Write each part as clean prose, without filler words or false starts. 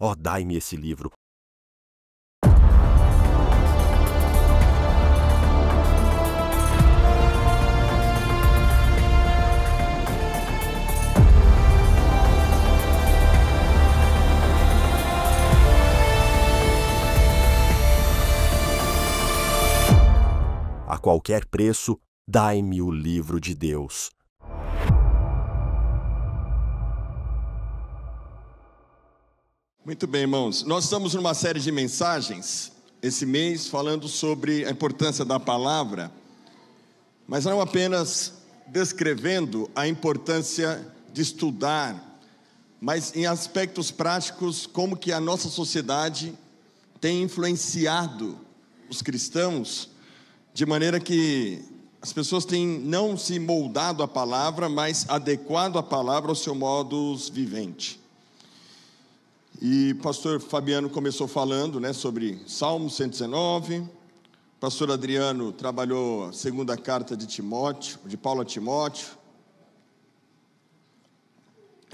Ó, dai-me esse livro. A qualquer preço, dai-me o livro de Deus. Muito bem, irmãos. Nós estamos numa série de mensagens esse mês falando sobre a importância da palavra, mas não apenas descrevendo a importância de estudar, mas em aspectos práticos, como que a nossa sociedade tem influenciado os cristãos, de maneira que as pessoas têm não se moldado à palavra, mas adequado a palavra ao seu modus vivendi. E o pastor Fabiano começou falando, sobre Salmo 119, o pastor Adriano trabalhou a segunda carta de Paulo a Timóteo,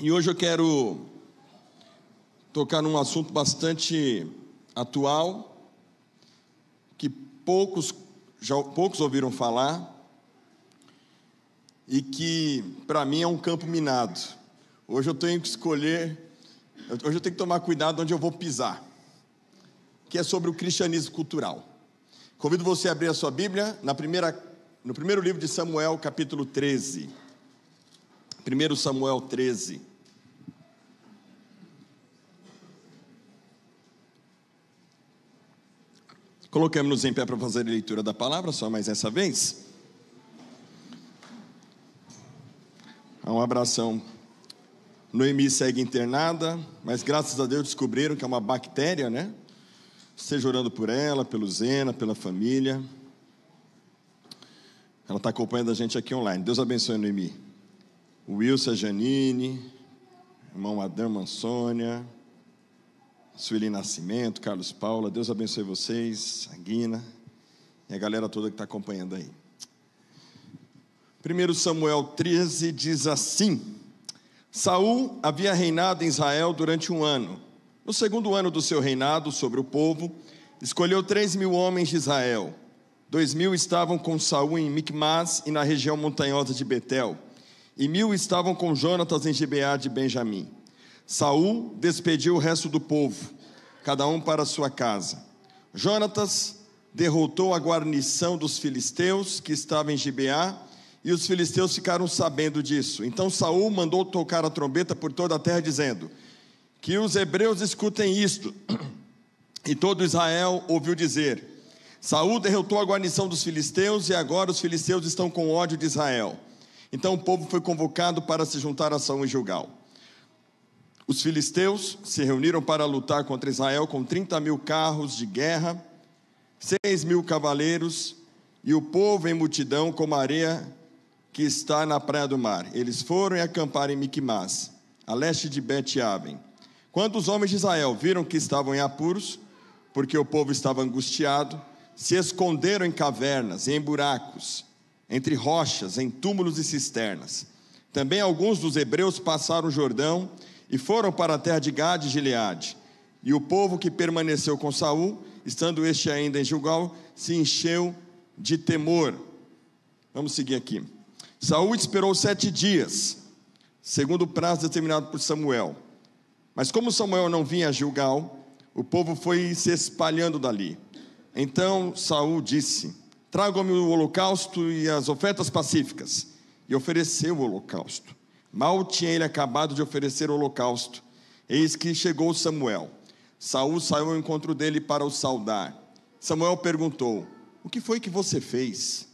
e hoje eu quero tocar num assunto bastante atual, que poucos ouviram falar, e que para mim é um campo minado. Hoje eu tenho que tomar cuidado onde eu vou pisar, que é sobre o cristianismo cultural. Convido você a abrir a sua Bíblia no primeiro livro de Samuel, capítulo 13. 1 Samuel 13. Colocamos-nos em pé para fazer a leitura da palavra, só mais essa vez. Um abração. Noemi segue internada, mas graças a Deus descobriram que é uma bactéria, Esteja orando por ela, pelo Zena, pela família. Ela está acompanhando a gente aqui online. Deus abençoe a Noemi. O Wilson, a Janine, irmão Adão, a Sônia, Sueli Nascimento, Carlos Paula. Deus abençoe vocês, a Guina e a galera toda que está acompanhando aí. 1 Samuel 13 diz assim: Saul havia reinado em Israel durante 1 ano. No segundo ano do seu reinado sobre o povo, escolheu 3.000 homens de Israel. 2.000 estavam com Saul em Micmas e na região montanhosa de Betel, e 1.000 estavam com Jonatas em Gibeá de Benjamim. Saul despediu o resto do povo, cada um para sua casa. Jonatas derrotou a guarnição dos filisteus que estava em Gibeá, e os filisteus ficaram sabendo disso. Então Saul mandou tocar a trombeta por toda a terra, dizendo: que os hebreus escutem isto. E todo Israel ouviu dizer: Saul derrotou a guarnição dos filisteus, e agora os filisteus estão com ódio de Israel. Então o povo foi convocado para se juntar a Saul em Gilgal. Os filisteus se reuniram para lutar contra Israel com 30.000 carros de guerra, 6.000 cavaleiros, e o povo em multidão como a areia que está na praia do mar. Eles foram e acamparam em Micmas, a leste de Bet-Aven. Quando os homens de Israel viram que estavam em apuros, porque o povo estava angustiado, se esconderam em cavernas e em buracos, entre rochas, em túmulos e cisternas. Também alguns dos hebreus passaram o Jordão e foram para a terra de Gade e Gileade. E o povo que permaneceu com Saul, estando este ainda em Gilgal, se encheu de temor. Vamos seguir aqui. Saul esperou 7 dias, segundo o prazo determinado por Samuel. Mas como Samuel não vinha a Gilgal, o povo foi se espalhando dali. Então Saul disse: tragam-me o holocausto e as ofertas pacíficas. E ofereceu o holocausto. Mal tinha ele acabado de oferecer o holocausto, eis que chegou Samuel. Saul saiu ao encontro dele para o saudar. Samuel perguntou: o que foi que você fez?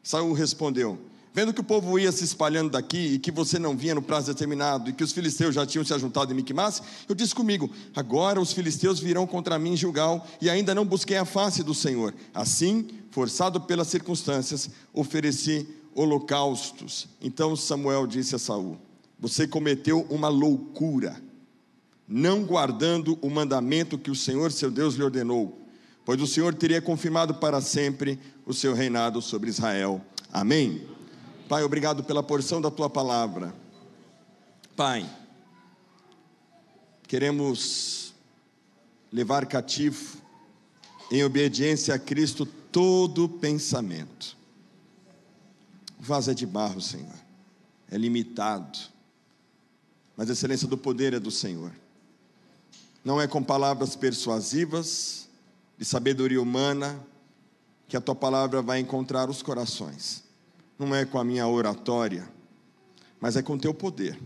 Saul respondeu: vendo que o povo ia se espalhando daqui, e que você não vinha no prazo determinado, e que os filisteus já tinham se ajuntado em Micmas, eu disse comigo: agora os filisteus virão contra mim em Gilgal, e ainda não busquei a face do Senhor. Assim, forçado pelas circunstâncias, ofereci holocaustos. Então Samuel disse a Saul: você cometeu uma loucura, não guardando o mandamento que o Senhor seu Deus lhe ordenou, pois o Senhor teria confirmado para sempre o seu reinado sobre Israel. Amém. Pai, obrigado pela porção da Tua palavra. Pai, queremos levar cativo, em obediência a Cristo, todo pensamento. O vaso é de barro, Senhor, é limitado, mas a excelência do poder é do Senhor. Não é com palavras persuasivas, de sabedoria humana, que a tua palavra vai encontrar os corações. Não é com a minha oratória, mas é com o teu poder.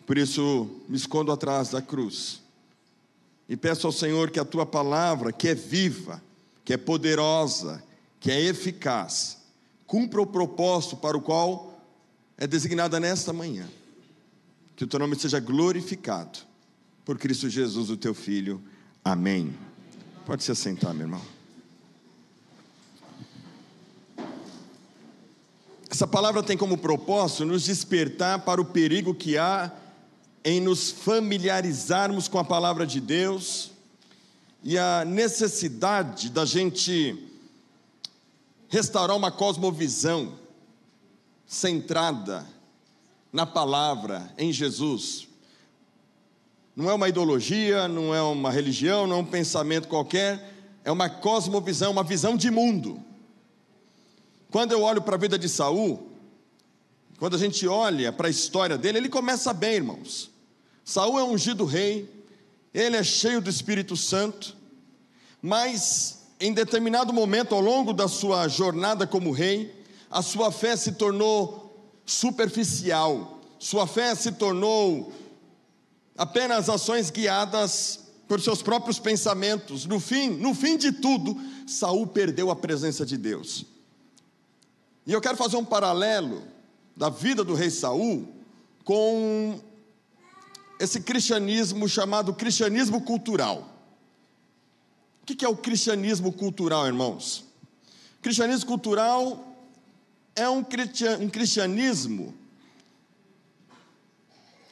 Por isso, me escondo atrás da cruz e peço ao Senhor que a tua palavra, que é viva, que é poderosa, que é eficaz, cumpra o propósito para o qual é designada nesta manhã. Que o teu nome seja glorificado por Cristo Jesus, o teu Filho. Amém. Pode se assentar, meu irmão. Essa palavra tem como propósito nos despertar para o perigo que há em nos familiarizarmos com a palavra de Deus e a necessidade da gente restaurar uma cosmovisão centrada na palavra, em Jesus. Não é uma ideologia, não é uma religião, não é um pensamento qualquer, é uma cosmovisão, uma visão de mundo. Quando eu olho para a vida de Saul, quando a gente olha para a história dele, ele começa bem, irmãos. Saul é ungido rei, ele é cheio do Espírito Santo, mas em determinado momento ao longo da sua jornada como rei, a sua fé se tornou superficial, sua fé se tornou apenas ações guiadas por seus próprios pensamentos. No fim de tudo, Saul perdeu a presença de Deus. E eu quero fazer um paralelo da vida do rei Saul com esse cristianismo chamado cristianismo cultural. O que é o cristianismo cultural, irmãos? O cristianismo cultural é um cristianismo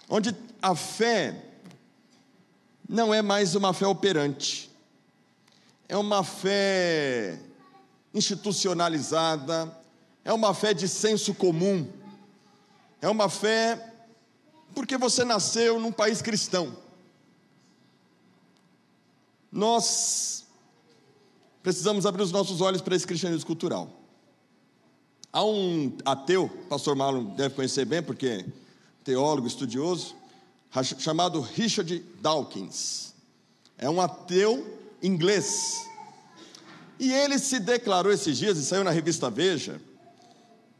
onde a fé não é mais uma fé operante, é uma fé institucionalizada, é uma fé de senso comum, é uma fé porque você nasceu num país cristão. Nós precisamos abrir os nossos olhos para esse cristianismo cultural. Há um ateu, pastor Marlon deve conhecer bem, porque é teólogo, estudioso, chamado Richard Dawkins. É um ateu inglês. E ele se declarou esses dias, e saiu na revista Veja,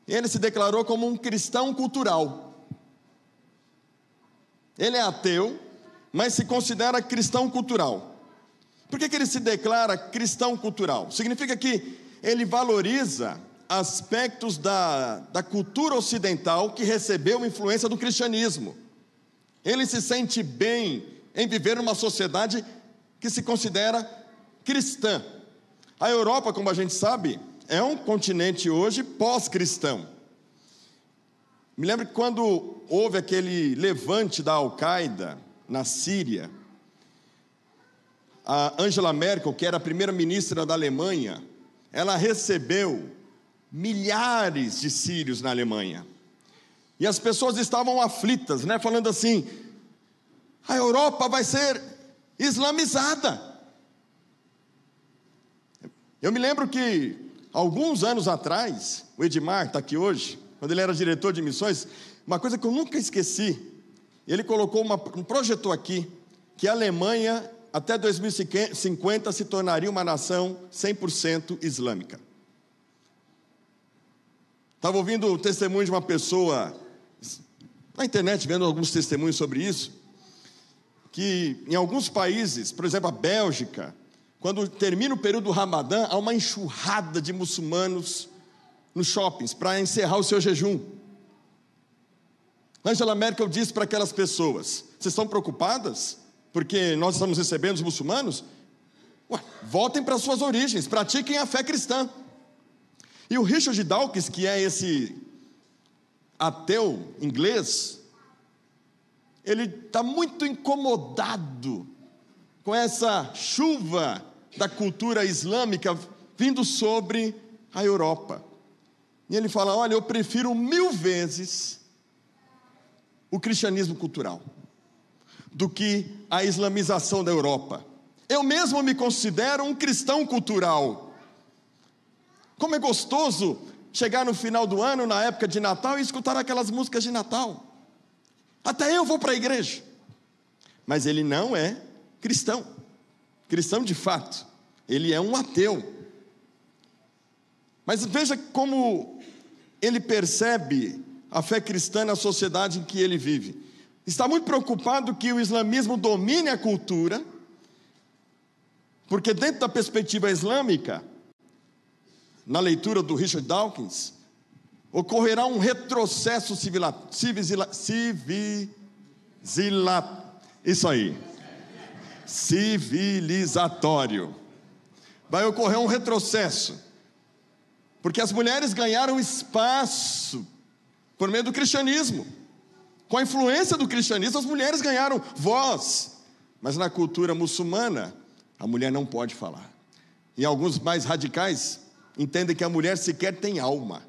ele se declarou como um cristão cultural. Ele é ateu, mas se considera cristão cultural. Por que ele se declara cristão cultural? Significa que ele valoriza aspectos da cultura ocidental que recebeu influência do cristianismo. Ele se sente bem em viver numa sociedade que se considera cristã. A Europa, como a gente sabe, é um continente hoje pós-cristão. Me lembro que quando houve aquele levante da Al-Qaeda na Síria, a Angela Merkel, que era a primeira-ministra da Alemanha, ela recebeu milhares de sírios na Alemanha. E as pessoas estavam aflitas, falando assim: a Europa vai ser islamizada. Eu me lembro que, alguns anos atrás, o Edmar está aqui hoje, quando ele era diretor de missões, uma coisa que eu nunca esqueci, ele projetou aqui, que a Alemanha, até 2050, se tornaria uma nação 100% islâmica. Estava ouvindo o testemunho de uma pessoa, na internet, vendo alguns testemunhos sobre isso, que em alguns países, por exemplo a Bélgica, quando termina o período do Ramadã, há uma enxurrada de muçulmanos nos shoppings, para encerrar o seu jejum. Angela Merkel disse para aquelas pessoas: vocês estão preocupadas porque nós estamos recebendo os muçulmanos? Voltem para suas origens, pratiquem a fé cristã. E o Richard Dawkins, que é esse ateu inglês, ele está muito incomodado com essa chuva da cultura islâmica vindo sobre a Europa. E ele fala: olha, eu prefiro 1000 vezes o cristianismo cultural do que a islamização da Europa. Eu mesmo me considero um cristão cultural. Como é gostoso chegar no final do ano, na época de Natal, e escutar aquelas músicas de Natal. Até eu vou para a igreja. Mas ele não é cristão. Cristão de fato. Ele é um ateu. Mas veja como ele percebe a fé cristã na sociedade em que ele vive. Está muito preocupado que o islamismo domine a cultura, porque dentro da perspectiva islâmica, na leitura do Richard Dawkins, ocorrerá um retrocesso civilizatório. Vai ocorrer um retrocesso, porque as mulheres ganharam espaço por meio do cristianismo. Com a influência do cristianismo, as mulheres ganharam voz. Mas na cultura muçulmana, a mulher não pode falar. E alguns mais radicais entendem que a mulher sequer tem alma.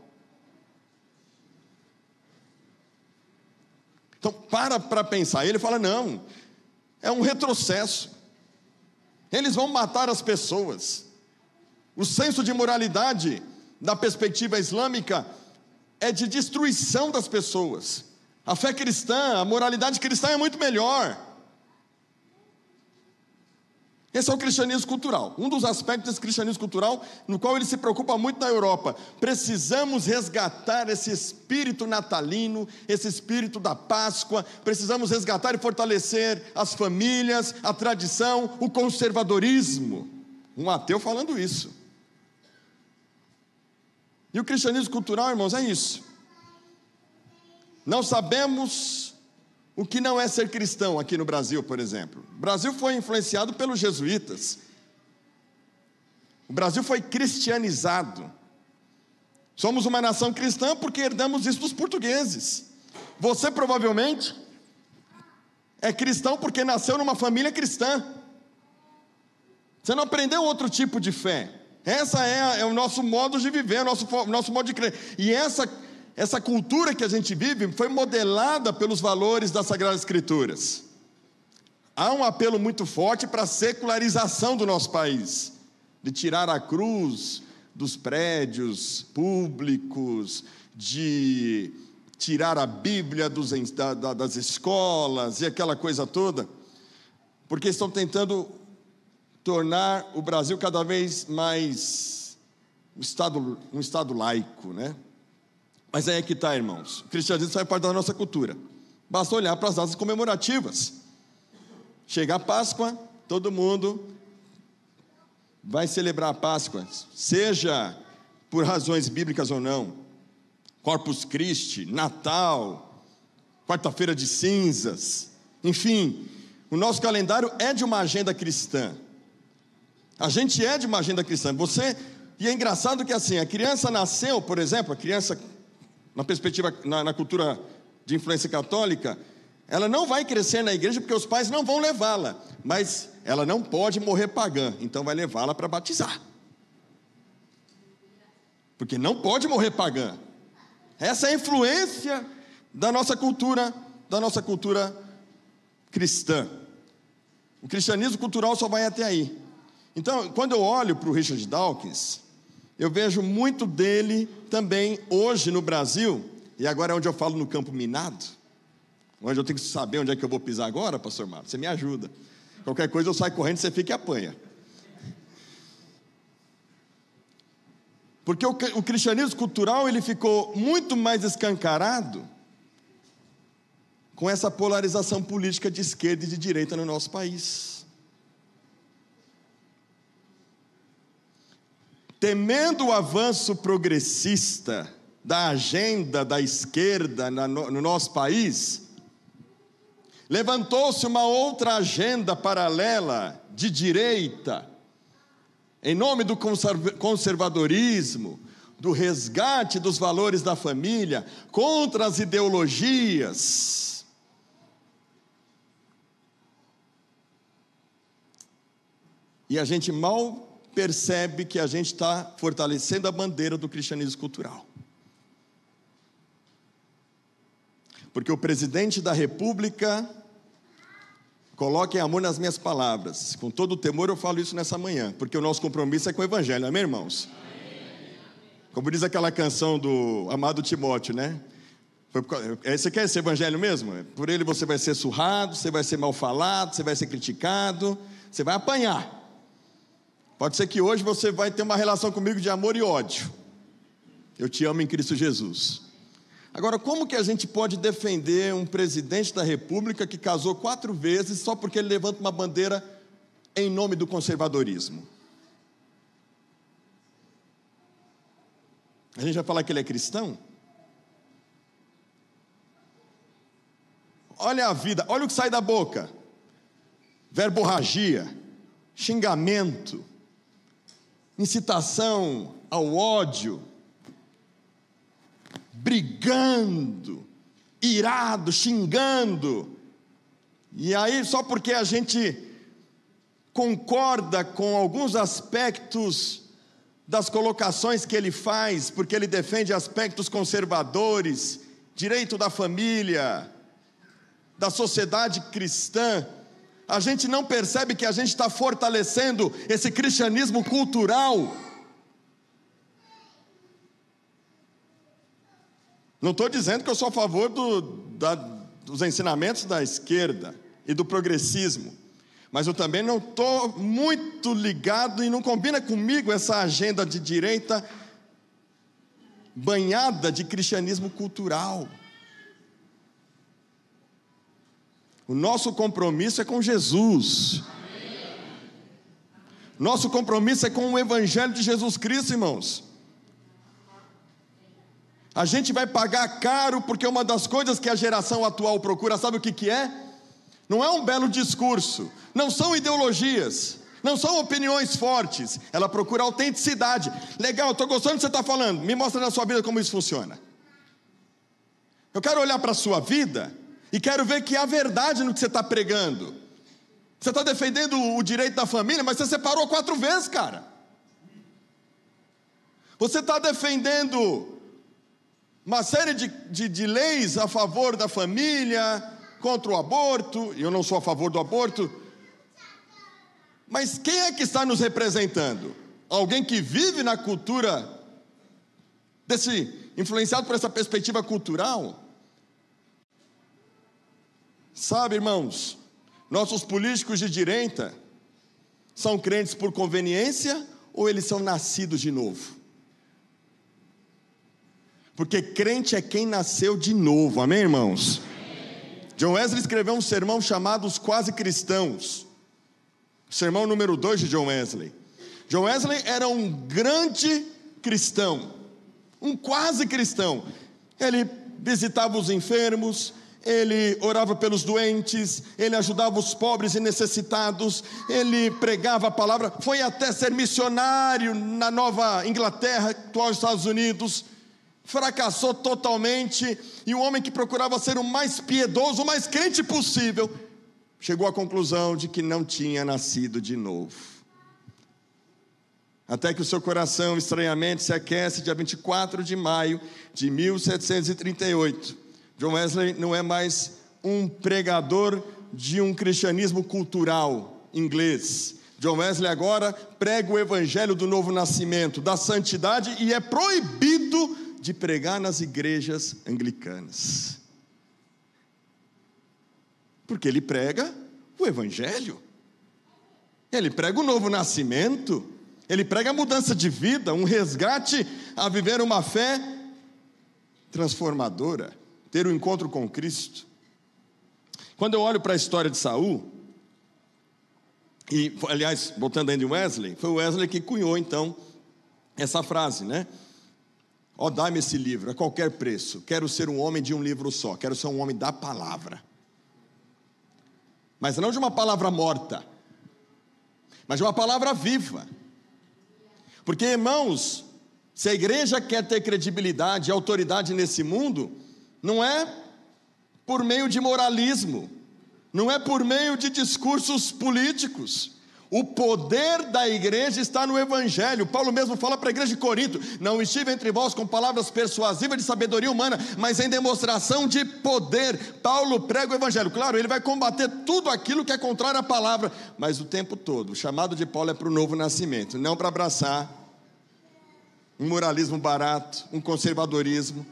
Então, para pensar. Ele fala, não, é um retrocesso. Eles vão matar as pessoas. O senso de moralidade, da perspectiva islâmica, é de destruição das pessoas. A fé cristã, a moralidade cristã é muito melhor. Esse é o cristianismo cultural. Um dos aspectos desse cristianismo cultural, no qual ele se preocupa muito na Europa. Precisamos resgatar esse espírito natalino, esse espírito da Páscoa. Precisamos resgatar e fortalecer as famílias, a tradição, o conservadorismo. Um ateu falando isso. E o cristianismo cultural, irmãos, é isso. Não sabemos o que não é ser cristão aqui no Brasil, por exemplo. O Brasil foi influenciado pelos jesuítas. O Brasil foi cristianizado. Somos uma nação cristã porque herdamos isso dos portugueses. Você provavelmente é cristão porque nasceu numa família cristã. Você não aprendeu outro tipo de fé. Essa é o nosso modo de viver, o nosso modo de crer. E essa cultura que a gente vive foi modelada pelos valores das Sagradas Escrituras. Há um apelo muito forte para a secularização do nosso país, de tirar a cruz dos prédios públicos, de tirar a Bíblia das escolas e aquela coisa toda, porque estão tentando tornar o Brasil cada vez mais um estado laico, né? Mas aí é que está, irmãos. O cristianismo faz parte da nossa cultura. Basta olhar para as datas comemorativas. Chega a Páscoa, todo mundo vai celebrar a Páscoa, seja por razões bíblicas ou não. Corpus Christi, Natal, quarta-feira de cinzas, enfim, o nosso calendário é de uma agenda cristã. A gente é de uma agenda cristã. E é engraçado que assim, a criança nasceu, por exemplo, a criança, na perspectiva, na cultura de influência católica, ela não vai crescer na igreja porque os pais não vão levá-la, mas ela não pode morrer pagã, então vai levá-la para batizar, porque não pode morrer pagã. Essa é a influência da nossa cultura cristã. O cristianismo cultural só vai até aí. Então, quando eu olho para o Richard Dawkins, eu vejo muito dele também hoje no Brasil, e agora é onde eu falo no campo minado, onde eu tenho que saber onde é que eu vou pisar agora, pastor Marcos, você me ajuda. Qualquer coisa eu saio correndo, você fica e apanha. Porque o cristianismo cultural, ele ficou muito mais escancarado com essa polarização política de esquerda e de direita no nosso país. Temendo o avanço progressista da agenda da esquerda no nosso país, levantou-se uma outra agenda paralela de direita, em nome do conservadorismo, do resgate dos valores da família, contra as ideologias. E a gente mal percebe que a gente está fortalecendo a bandeira do cristianismo cultural. Porque o presidente da República Coloquem amor nas minhas palavras. Com todo o temor eu falo isso nessa manhã, porque o nosso compromisso é com o Evangelho, amém, irmãos? Como diz aquela canção do amado Timóteo, né? Você quer esse Evangelho mesmo? Por ele você vai ser surrado, você vai ser mal falado, você vai ser criticado, você vai apanhar. Pode ser que hoje você vai ter uma relação comigo de amor e ódio. Eu te amo em Cristo Jesus. Agora, como que a gente pode defender um presidente da República que casou 4 vezes só porque ele levanta uma bandeira em nome do conservadorismo? A gente vai falar que ele é cristão? Olha a vida, olha o que sai da boca: verborragia, xingamento, incitação ao ódio, brigando, irado, xingando. E aí, só porque a gente concorda com alguns aspectos das colocações que ele faz, porque ele defende aspectos conservadores, direito da família, da sociedade cristã, a gente não percebe que a gente está fortalecendo esse cristianismo cultural. Não estou dizendo que eu sou a favor dos ensinamentos da esquerda e do progressismo, mas eu também não estou muito ligado e não combina comigo essa agenda de direita banhada de cristianismo cultural. O nosso compromisso é com Jesus. Nosso compromisso é com o Evangelho de Jesus Cristo, irmãos. A gente vai pagar caro, porque uma das coisas que a geração atual procura, sabe o que é? Não é um belo discurso, não são ideologias, não são opiniões fortes. Ela procura autenticidade. Legal, estou gostando do que você está falando, me mostra na sua vida como isso funciona. Eu quero olhar para a sua vida e quero ver que há verdade no que você está pregando. Você está defendendo o direito da família, mas você separou 4 vezes, cara. Você está defendendo uma série de leis a favor da família, contra o aborto. Eu não sou a favor do aborto. Mas quem é que está nos representando? Alguém que vive na cultura, influenciado por essa perspectiva cultural? Sabe, irmãos, nossos políticos de direita são crentes por conveniência ou eles são nascidos de novo? Porque crente é quem nasceu de novo, amém, irmãos? John Wesley escreveu um sermão chamado Os Quase Cristãos, sermão número 2 de John Wesley. John Wesley era um grande cristão, um quase cristão. Ele visitava os enfermos, ele orava pelos doentes, ele ajudava os pobres e necessitados, ele pregava a palavra, foi até ser missionário na Nova Inglaterra, atual Estados Unidos, fracassou totalmente, e o homem que procurava ser o mais piedoso, o mais crente possível, chegou à conclusão de que não tinha nascido de novo. Até que o seu coração estranhamente se aquece dia 24 de maio de 1738. John Wesley não é mais um pregador de um cristianismo cultural inglês. John Wesley agora prega o evangelho do novo nascimento, da santidade, e é proibido de pregar nas igrejas anglicanas. Porque ele prega o evangelho. Ele prega o novo nascimento. Ele prega a mudança de vida, um resgate a viver uma fé transformadora, ter um encontro com Cristo. Quando eu olho para a história de Saul, e aliás, voltando ainda em Wesley, foi o Wesley que cunhou então essa frase, né? Ó, dá-me esse livro a qualquer preço, quero ser um homem de um livro só, quero ser um homem da palavra. Mas não de uma palavra morta, mas de uma palavra viva. Porque, irmãos, se a igreja quer ter credibilidade e autoridade nesse mundo, não é por meio de moralismo, não é por meio de discursos políticos. O poder da igreja está no evangelho. Paulo mesmo fala para a igreja de Corinto: não estive entre vós com palavras persuasivas de sabedoria humana, mas em demonstração de poder. Paulo prega o evangelho. Claro, ele vai combater tudo aquilo que é contrário à palavra, mas o tempo todo, o chamado de Paulo é para o novo nascimento, não para abraçar um moralismo barato, um conservadorismo,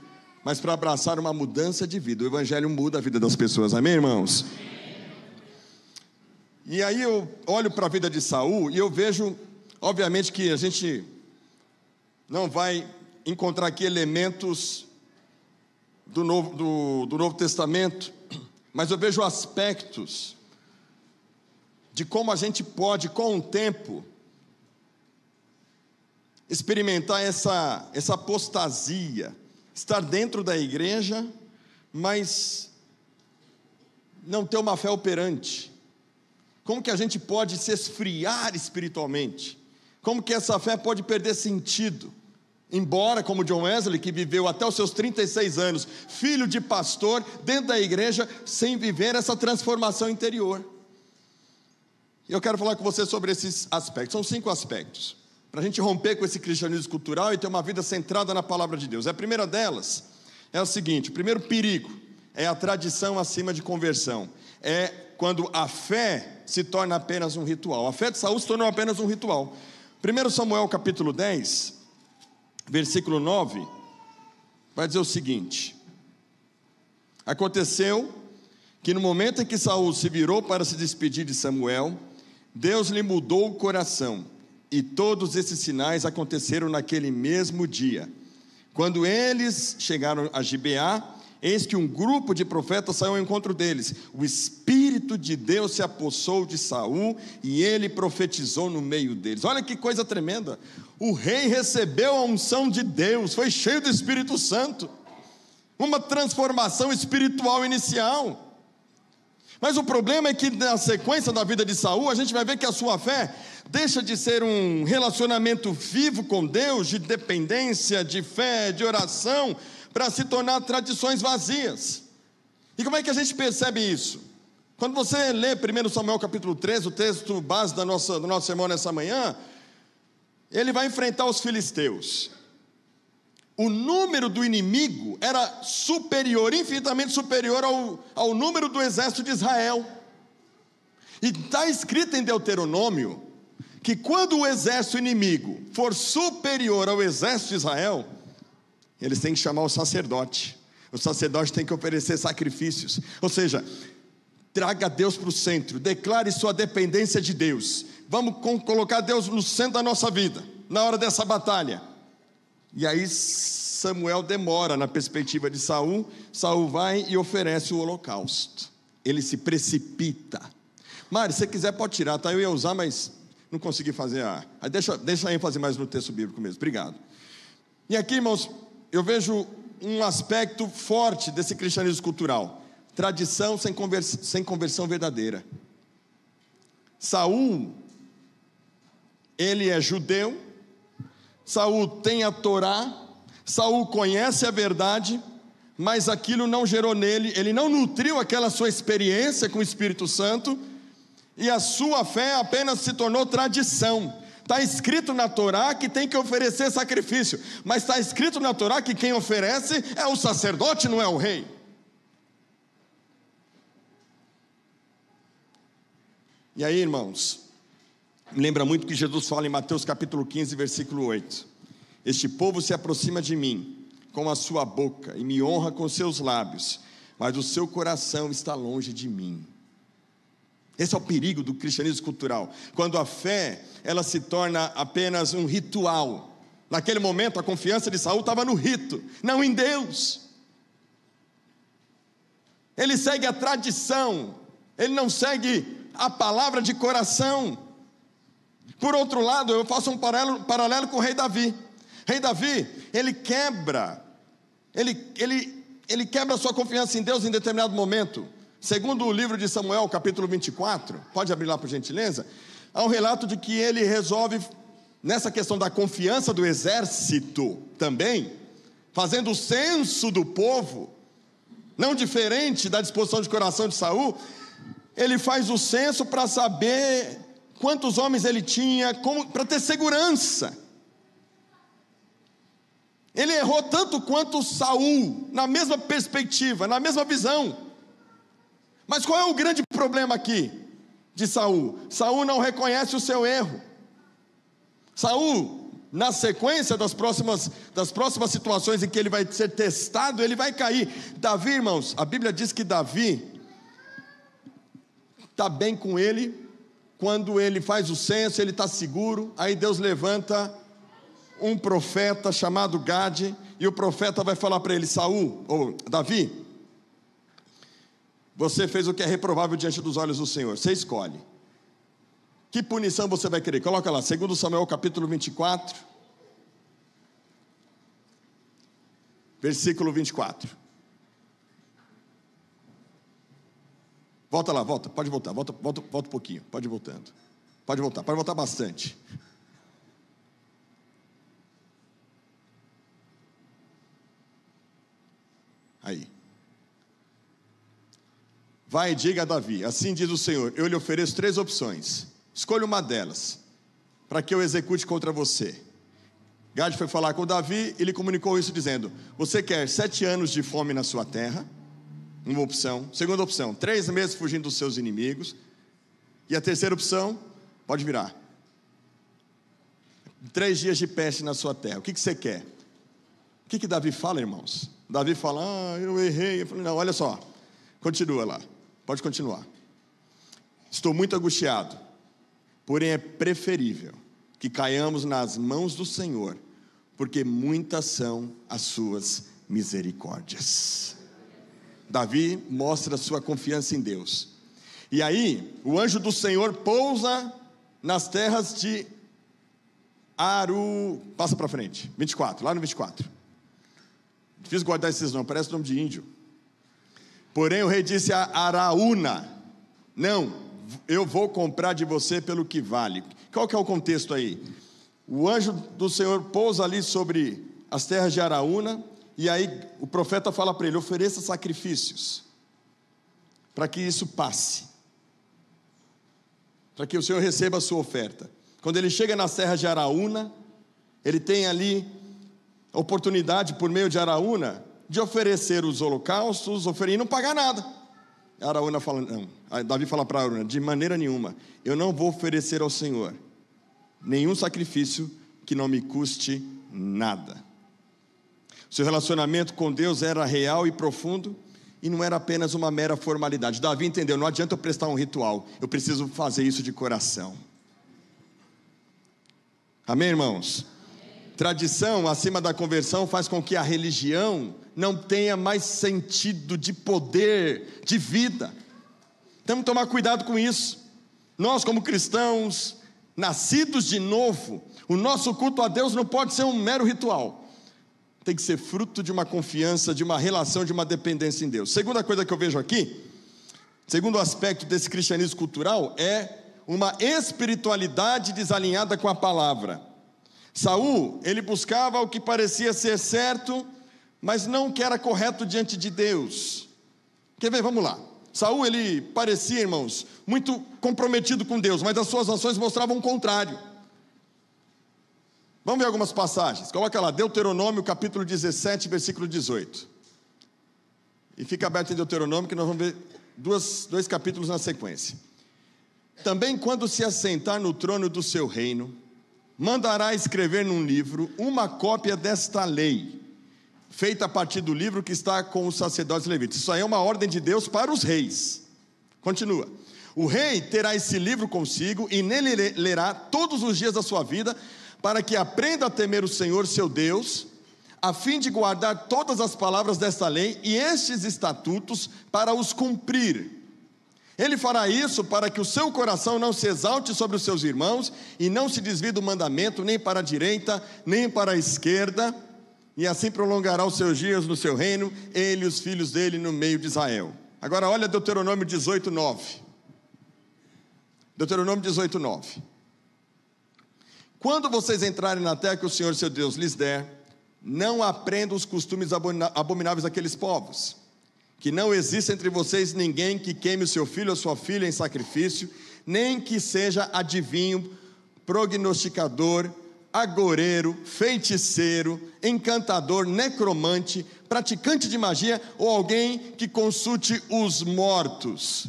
mas para abraçar uma mudança de vida. O evangelho muda a vida das pessoas, amém, irmãos? E aí eu olho para a vida de Saul e eu vejo, obviamente que a gente não vai encontrar aqui elementos do Novo Testamento, mas eu vejo aspectos de como a gente pode, com o tempo, experimentar essa apostasia, estar dentro da igreja, mas não ter uma fé operante. Como que a gente pode se esfriar espiritualmente? Como que essa fé pode perder sentido? Embora, como John Wesley, que viveu até os seus 36 anos, filho de pastor, dentro da igreja, sem viver essa transformação interior. E eu quero falar com você sobre esses aspectos. São 5 aspectos, para a gente romper com esse cristianismo cultural e ter uma vida centrada na palavra de Deus. A primeira delas é o seguinte: o primeiro perigo é a tradição acima de conversão. É quando a fé se torna apenas um ritual. A fé de Saul se tornou apenas um ritual. 1 Samuel capítulo 10, versículo 9, vai dizer o seguinte: aconteceu que no momento em que Saul se virou para se despedir de Samuel, Deus lhe mudou o coração, e todos esses sinais aconteceram naquele mesmo dia. Quando eles chegaram a Gibeá, eis que um grupo de profetas saiu ao encontro deles. O Espírito de Deus se apossou de Saul e ele profetizou no meio deles. Olha que coisa tremenda. O rei recebeu a unção de Deus, foi cheio do Espírito Santo. Uma transformação espiritual inicial. Mas o problema é que na sequência da vida de Saul, a gente vai ver que a sua fé deixa de ser um relacionamento vivo com Deus, de dependência, de fé, de oração, para se tornar tradições vazias. E como é que a gente percebe isso? Quando você lê 1 Samuel capítulo 13, o texto base do nosso sermão nessa manhã, ele vai enfrentar os filisteus. O número do inimigo era superior, infinitamente superior ao número do exército de Israel. E está escrito em Deuteronômio que quando o exército inimigo for superior ao exército de Israel, eles têm que chamar o sacerdote. O sacerdote tem que oferecer sacrifícios. Ou seja, traga Deus para o centro, declare sua dependência de Deus. Vamos colocar Deus no centro da nossa vida, na hora dessa batalha. E aí Samuel demora na perspectiva de Saul. Saul vai e oferece o holocausto. Ele se precipita. Mari, se você quiser pode tirar, tá? Eu ia usar, mas não consegui fazer deixa a ênfase mais no texto bíblico mesmo, obrigado. E aqui, irmãos, eu vejo um aspecto forte desse cristianismo cultural: tradição sem conversão verdadeira. Saul, ele é judeu, Saul tem a Torá, Saul conhece a verdade, mas aquilo não gerou nele, ele não nutriu aquela sua experiência com o Espírito Santo, e a sua fé apenas se tornou tradição. Está escrito na Torá que tem que oferecer sacrifício, mas está escrito na Torá que quem oferece é o sacerdote, não é o rei. E aí, irmãos, me lembra muito que Jesus fala em Mateus capítulo 15, versículo 8: este povo se aproxima de mim com a sua boca e me honra com seus lábios, mas o seu coração está longe de mim. Esse é o perigo do cristianismo cultural, quando a fé, ela se torna apenas um ritual. Naquele momento a confiança de Saul estava no rito, não em Deus. Ele segue a tradição, ele não segue a palavra de coração. Por outro lado, eu faço um paralelo com o rei Davi. Rei Davi, ele quebra a sua confiança em Deus em determinado momento. Segundo o livro de Samuel, capítulo 24, pode abrir lá por gentileza, há um relato de que ele resolve, nessa questão da confiança do exército também, fazendo o censo do povo, não diferente da disposição de coração de Saul, ele faz o censo para saber quantos homens ele tinha, para ter segurança. Ele errou tanto quanto Saul, na mesma perspectiva, na mesma visão. Mas qual é o grande problema aqui de Saul? Saul não reconhece o seu erro. Saul, na sequência das próximas situações em que ele vai ser testado, ele vai cair. Davi, irmãos, a Bíblia diz que Davi está bem com ele, quando ele faz o censo, ele está seguro, aí Deus levanta um profeta chamado Gade, e o profeta vai falar para ele: Saul, ou Davi, você fez o que é reprovável diante dos olhos do Senhor, você escolhe. Que punição você vai querer? Coloca lá, 2 Samuel capítulo 24, versículo 24. Volta lá, volta, pode voltar, volta um pouquinho, pode ir voltando. Pode voltar bastante. Aí. Vai e diga a Davi: assim diz o Senhor, eu lhe ofereço 3 opções, escolha uma delas, para que eu execute contra você. Gade foi falar com Davi, e ele comunicou isso dizendo: você quer 7 anos de fome na sua terra? Uma opção. Segunda opção, 3 meses fugindo dos seus inimigos. E a terceira opção, pode virar, 3 dias de peste na sua terra. O que você quer? O que Davi fala, irmãos? Davi fala: eu errei. Eu falei: não, olha só, continua lá, pode continuar. Estou muito angustiado, porém é preferível que caiamos nas mãos do Senhor, porque muitas são as suas misericórdias. Davi mostra sua confiança em Deus. E aí, o anjo do Senhor pousa nas terras de Aru. Passa para frente, 24, lá no 24. Difícil guardar esses nomes, parece nome de índio. Porém o rei disse a Araúna: não, eu vou comprar de você pelo que vale. Qual que é o contexto aí? O anjo do Senhor pousa ali sobre as terras de Araúna, e aí o profeta fala para ele: ofereça sacrifícios, para que isso passe, para que o Senhor receba a sua oferta. Quando ele chega nas terras de Araúna, ele tem ali a oportunidade, por meio de Araúna, de oferecer os holocaustos, e não pagar nada. Araúna fala: não. Davi fala para Araúna: de maneira nenhuma, eu não vou oferecer ao Senhor nenhum sacrifício que não me custe nada. Seu relacionamento com Deus era real e profundo, e não era apenas uma mera formalidade. Davi entendeu: não adianta eu prestar um ritual, eu preciso fazer isso de coração. Amém, irmãos? Tradição acima da conversão faz com que a religião não tenha mais sentido de poder, de vida. Temos que tomar cuidado com isso. Nós, como cristãos, nascidos de novo, o nosso culto a Deus não pode ser um mero ritual. Tem que ser fruto de uma confiança, de uma relação, de uma dependência em Deus. Segunda coisa que eu vejo aqui, segundo aspecto desse cristianismo cultural, é uma espiritualidade desalinhada com a palavra. Saul, ele buscava o que parecia ser certo, mas não que era correto diante de Deus. Quer ver? Vamos lá. Saul, ele parecia, irmãos, muito comprometido com Deus, mas as suas ações mostravam o contrário. Vamos ver algumas passagens. Coloca lá, Deuteronômio capítulo 17, versículo 18. E fica aberto em Deuteronômio, que nós vamos ver dois capítulos na sequência. Também quando se assentar no trono do seu reino, mandará escrever num livro uma cópia desta lei, feita a partir do livro que está com os sacerdotes levitas. Isso aí é uma ordem de Deus para os reis. Continua. O rei terá esse livro consigo e nele lerá todos os dias da sua vida, para que aprenda a temer o Senhor seu Deus, a fim de guardar todas as palavras desta lei e estes estatutos para os cumprir. Ele fará isso para que o seu coração não se exalte sobre os seus irmãos e não se desvie do mandamento, nem para a direita, nem para a esquerda, e assim prolongará os seus dias no seu reino, ele e os filhos dele no meio de Israel. Agora olha Deuteronômio 18, 9. Deuteronômio 18, 9. Quando vocês entrarem na terra que o Senhor seu Deus lhes der, não aprendam os costumes abomináveis daqueles povos, que não existe entre vocês ninguém que queime o seu filho ou sua filha em sacrifício, nem que seja adivinho, prognosticador, agoreiro, feiticeiro, encantador, necromante, praticante de magia ou alguém que consulte os mortos,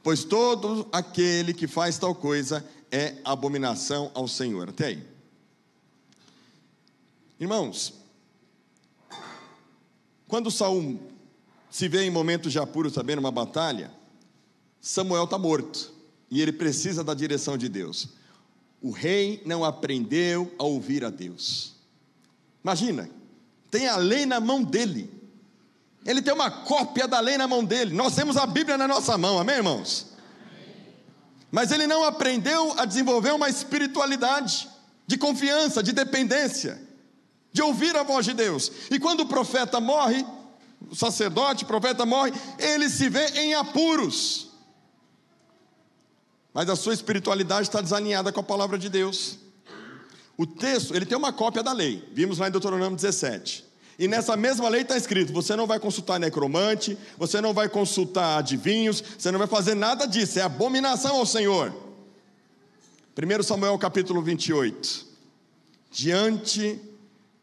pois todo aquele que faz tal coisa é abominação ao Senhor. Até aí. Irmãos, quando Saul se vê em momentos de apuro, sabendo uma batalha, Samuel está morto e ele precisa da direção de Deus. O rei não aprendeu a ouvir a Deus. Imagina, tem a lei na mão dele, ele tem uma cópia da lei na mão dele, nós temos a Bíblia na nossa mão, amém, irmãos? Mas ele não aprendeu a desenvolver uma espiritualidade de confiança, de dependência, de ouvir a voz de Deus. E quando o profeta morre, o sacerdote, o profeta morre, ele se vê em apuros, mas a sua espiritualidade está desalinhada com a palavra de Deus. O texto, ele tem uma cópia da lei, vimos lá em Deuteronômio 17, e nessa mesma lei está escrito: você não vai consultar necromante, você não vai consultar adivinhos, você não vai fazer nada disso, é abominação ao Senhor. 1 Samuel capítulo 28, diante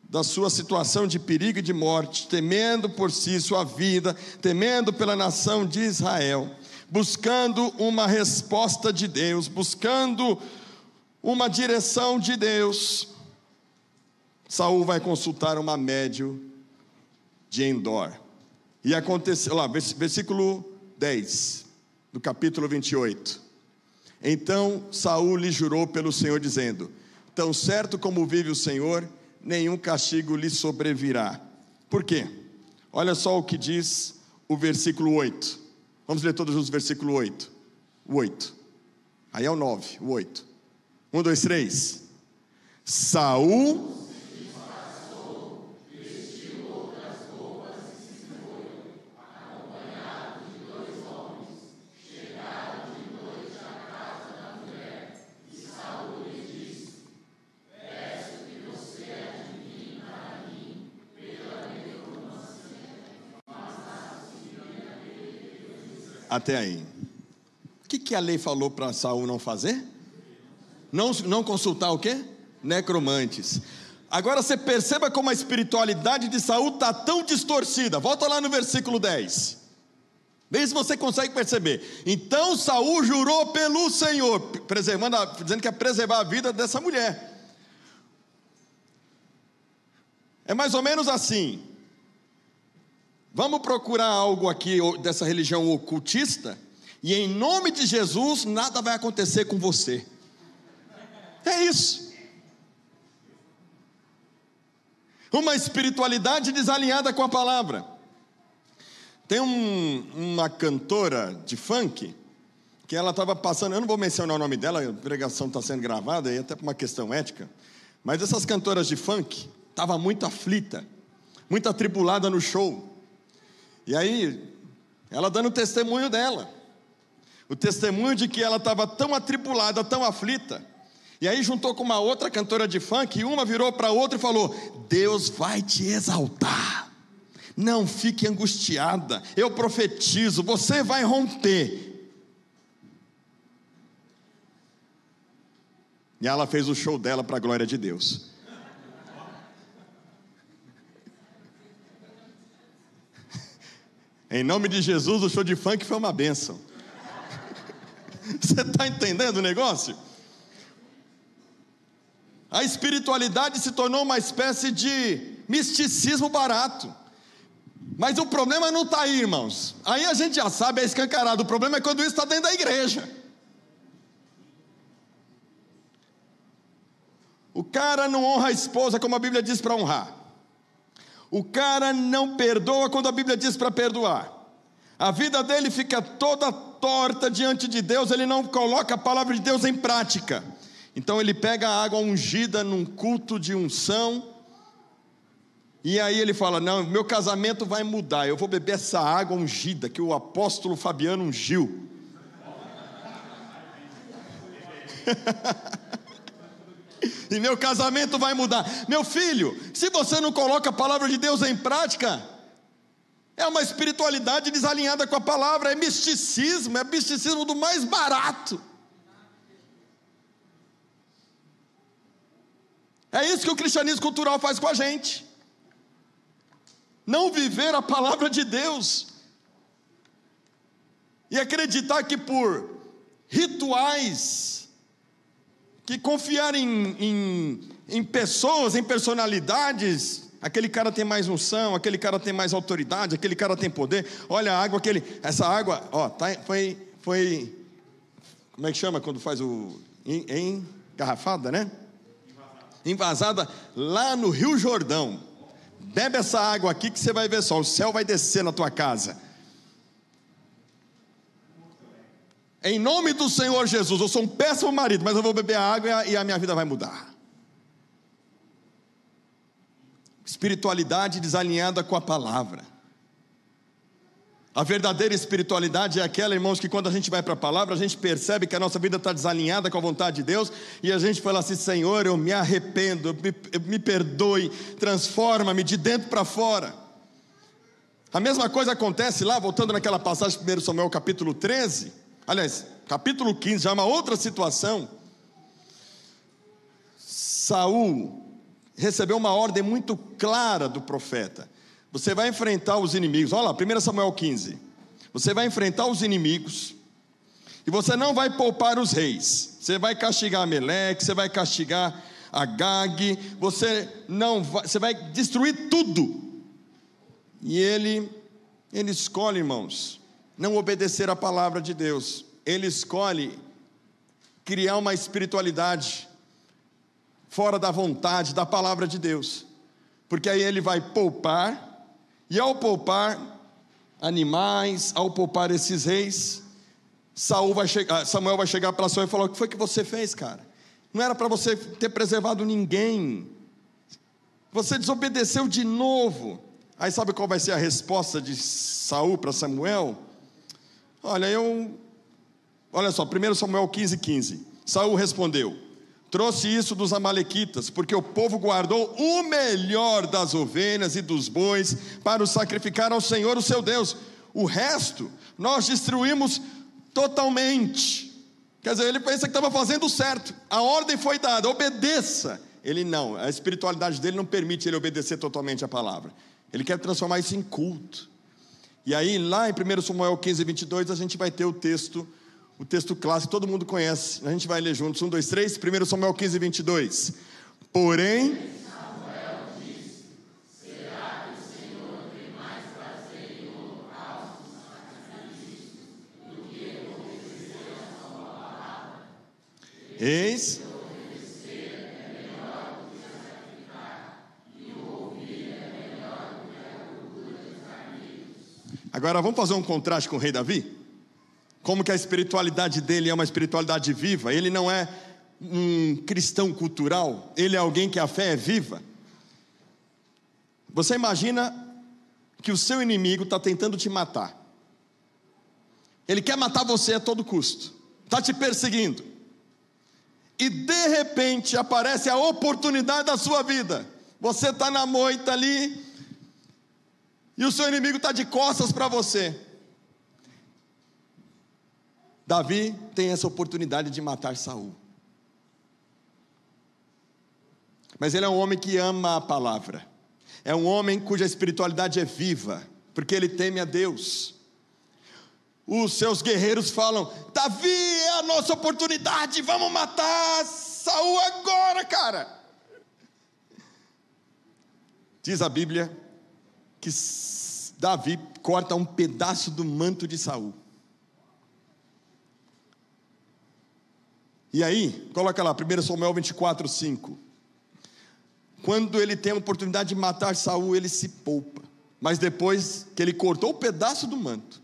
da sua situação de perigo e de morte, temendo por si sua vida, temendo pela nação de Israel, buscando uma resposta de Deus, buscando uma direção de Deus, Saul vai consultar uma médium de Endor. E aconteceu, lá, versículo 10, do capítulo 28. Então Saul lhe jurou pelo Senhor, dizendo: tão certo como vive o Senhor, nenhum castigo lhe sobrevirá. Por quê? Olha só o que diz o versículo 8. Vamos ler todos os versículo 8. O 8. Aí é o 9, o 8. 1, 2, 3. Saul vestiu outras roupas e se foi, acompanhado de 2 homens, chegaram de noite à casa da mulher, e Saul lhe disse: peço que você adivinhe para mim, pela necromancia, até aí. O que a lei falou para Saul não fazer? Não consultar o quê? Necromantes. Agora você perceba como a espiritualidade de Saul está tão distorcida. Volta lá no versículo 10. Vê se você consegue perceber. Então Saul jurou pelo Senhor, dizendo que ia preservar a vida dessa mulher. É mais ou menos assim: vamos procurar algo aqui dessa religião ocultista, e em nome de Jesus nada vai acontecer com você. É isso. Uma espiritualidade desalinhada com a palavra. Tem uma cantora de funk, que ela estava passando, eu não vou mencionar o nome dela, a pregação está sendo gravada, e até por uma questão ética, mas essas cantoras de funk estavam muito aflita, muito atribulada no show. E aí, ela dando o testemunho dela, o testemunho de que ela estava tão atribulada, tão aflita, e aí juntou com uma outra cantora de funk, e uma virou para a outra e falou: Deus vai te exaltar, não fique angustiada, eu profetizo, você vai romper. E ela fez o show dela para a glória de Deus. Em nome de Jesus, o show de funk foi uma bênção. Você está entendendo o negócio? A espiritualidade se tornou uma espécie de misticismo barato. Mas o problema não está aí, irmãos. Aí a gente já sabe, é escancarado. O problema é quando isso está dentro da igreja. O cara não honra a esposa como a Bíblia diz para honrar. O cara não perdoa quando a Bíblia diz para perdoar. A vida dele fica toda torta diante de Deus, ele não coloca a palavra de Deus em prática. Então ele pega a água ungida num culto de unção, e aí ele fala: não, meu casamento vai mudar, eu vou beber essa água ungida que o apóstolo Fabiano ungiu. E meu casamento vai mudar. Meu filho, se você não coloca a palavra de Deus em prática, é uma espiritualidade desalinhada com a palavra, é misticismo do mais barato. É isso que o cristianismo cultural faz com a gente. Não viver a palavra de Deus. E acreditar que por rituais, que confiar em pessoas, em personalidades, aquele cara tem mais unção, aquele cara tem mais autoridade, aquele cara tem poder. Olha a água, essa água, ó, foi, como é que chama quando faz engarrafada, né? Envasada lá no Rio Jordão. Bebe essa água aqui que você vai ver só, o céu vai descer na tua casa. Em nome do Senhor Jesus, eu sou um péssimo marido, mas eu vou beber a água e a minha vida vai mudar. Espiritualidade desalinhada com a palavra. A verdadeira espiritualidade é aquela, irmãos, que quando a gente vai para a palavra, a gente percebe que a nossa vida está desalinhada com a vontade de Deus, e a gente fala assim: Senhor, eu me arrependo, me perdoe, transforma-me de dentro para fora. A mesma coisa acontece lá, voltando naquela passagem de 1 Samuel capítulo 13, aliás, capítulo 15, já é uma outra situação. Saul recebeu uma ordem muito clara do profeta: você vai enfrentar os inimigos. Olha lá, 1 Samuel 15. Você vai enfrentar os inimigos, e você não vai poupar os reis. Você vai castigar Ameleque, você vai castigar Agag, você vai destruir tudo. E ele escolhe, irmãos, não obedecer a palavra de Deus. Ele escolhe criar uma espiritualidade fora da vontade, da palavra de Deus. Porque aí ele vai poupar, e ao poupar animais, ao poupar esses reis, Samuel vai chegar para Saul e falar: o que foi que você fez, cara? Não era para você ter preservado ninguém, você desobedeceu de novo. Aí sabe qual vai ser a resposta de Saul para Samuel? Olha só, 1 Samuel 15:15. Saul respondeu: trouxe isso dos amalequitas, porque o povo guardou o melhor das ovelhas e dos bois para o sacrificar ao Senhor, o seu Deus. O resto nós destruímos totalmente. Quer dizer, ele pensa que estava fazendo certo. A ordem foi dada, obedeça. Ele não, a espiritualidade dele não permite ele obedecer totalmente a palavra. Ele quer transformar isso em culto. E aí lá em 1 Samuel 15:22 a gente vai ter o texto clássico, todo mundo conhece. A gente vai ler juntos, 1, 2, 3, 1 Samuel 15:22. Porém, Samuel disse: será que o Senhor tem mais prazer em holocaustos sacrifícios do que obedecer a sua palavra? Eis Agora vamos fazer um contraste com o rei Davi? Como que a espiritualidade dele é uma espiritualidade viva. Ele não é um cristão cultural, ele é alguém que a fé é viva. Você imagina que o seu inimigo está tentando te matar. Ele quer matar você a todo custo, está te perseguindo, e de repente aparece a oportunidade da sua vida. Você está na moita ali, e o seu inimigo está de costas para você. Davi tem essa oportunidade de matar Saul. Mas ele é um homem que ama a palavra. É um homem cuja espiritualidade é viva, porque ele teme a Deus. Os seus guerreiros falam: Davi, é a nossa oportunidade, vamos matar Saul agora, cara. Diz a Bíblia que Davi corta um pedaço do manto de Saul. E aí, coloca lá, 1 Samuel 24:5. Quando ele tem a oportunidade de matar Saul, ele se poupa. Mas depois que ele cortou o pedaço do manto,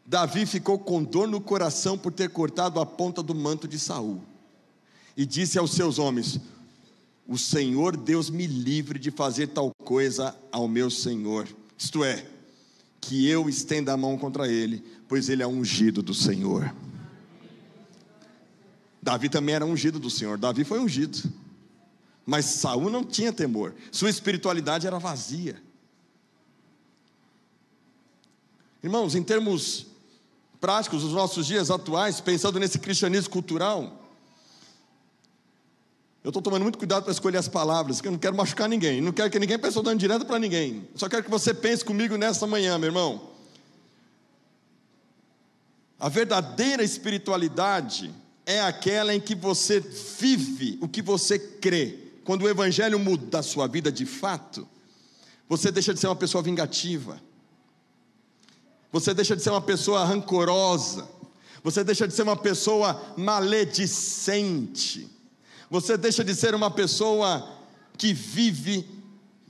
Davi ficou com dor no coração por ter cortado a ponta do manto de Saul. E disse aos seus homens: o Senhor Deus me livre de fazer tal coisa ao meu Senhor. Isto é, que eu estenda a mão contra ele, pois ele é ungido do Senhor. Davi também era ungido do Senhor. Davi foi ungido, mas Saul não tinha temor. Sua espiritualidade era vazia. Irmãos, em termos práticos, os nossos dias atuais, pensando nesse cristianismo cultural, Eu estou tomando muito cuidado para escolher as palavras, porque eu não quero machucar ninguém, não quero que ninguém pense dando direto para ninguém. Só quero que você pense comigo nessa manhã, meu irmão. A verdadeira espiritualidade é aquela em que você vive o que você crê. Quando o evangelho muda a sua vida de fato, você deixa de ser uma pessoa vingativa, você deixa de ser uma pessoa rancorosa, você deixa de ser uma pessoa maledicente, você deixa de ser uma pessoa que vive